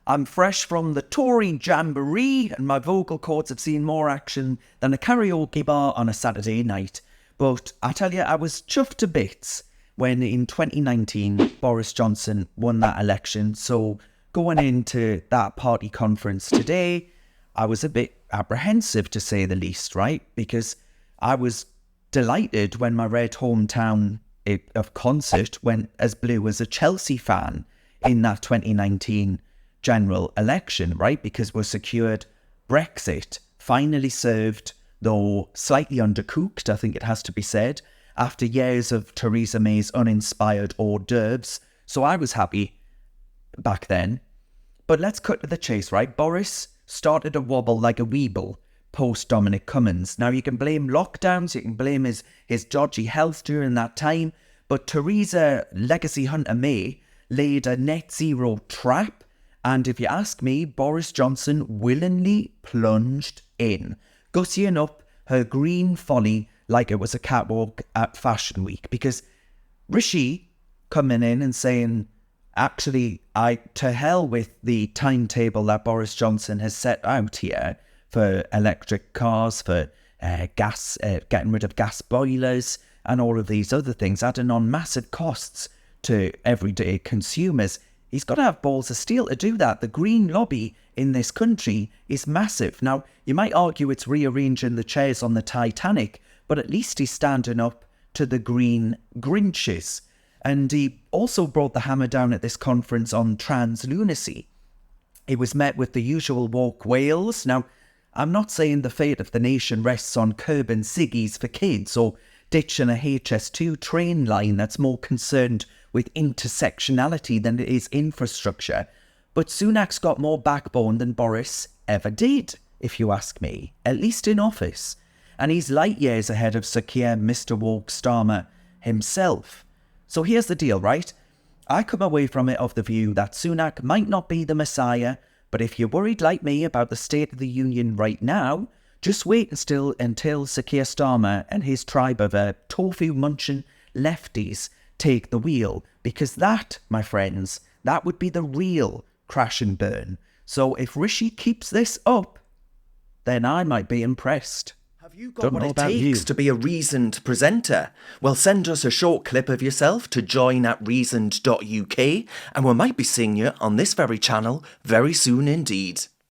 I'm fresh from the Tory jamboree, and my vocal cords have seen more action than a karaoke bar on a Saturday night. But I tell you, I was chuffed to bits when in 2019 Boris Johnson won that election. So going into that party conference today, I was a bit apprehensive, to say the least, right? Because I was delighted when my red hometown of concert went as blue as a Chelsea fan in that 2019 general election, right? Because we're secured Brexit, finally served, though slightly undercooked, I think it has to be said, after years of Theresa May's uninspired hors d'oeuvres. So I was happy back then. But let's cut to the chase, right? Boris started to wobble like a weeble post-Dominic Cummings. Now, you can blame lockdowns, you can blame his dodgy health during that time, but Theresa Legacy Hunter May laid a net zero trap. And if you ask me, Boris Johnson willingly plunged in, gussying up her green folly like it was a catwalk at Fashion Week. Because Rishi coming in and saying, actually, to hell with the timetable that Boris Johnson has set out here for electric cars, for gas, getting rid of gas boilers and all of these other things, adding on massive costs to everyday consumers. He's got to have balls of steel to do that. The green lobby in this country is massive. Now, you might argue it's rearranging the chairs on the Titanic, but at least he's standing up to the green Grinches. And he also brought the hammer down at this conference on trans lunacy. It was met with the usual woke wails. Now, I'm not saying the fate of the nation rests on curbing ciggies for kids or ditching a HS2 train line that's more concerned with intersectionality than it is infrastructure. But Sunak's got more backbone than Boris ever did, if you ask me, at least in office. And he's light years ahead of Sir Keir Mr. Woke Starmer himself. So here's the deal, right? I come away from it of the view that Sunak might not be the messiah, but if you're worried like me about the state of the union right now, just wait until Sir Keir Starmer and his tribe of tofu-munching lefties take the wheel, because that, my friends, that would be the real crash and burn. So if Rishi keeps this up, then I might be impressed. Have you got what it takes to be a reasoned presenter? Well, send us a short clip of yourself to join@reasoned.uk and we might be seeing you on this very channel very soon indeed.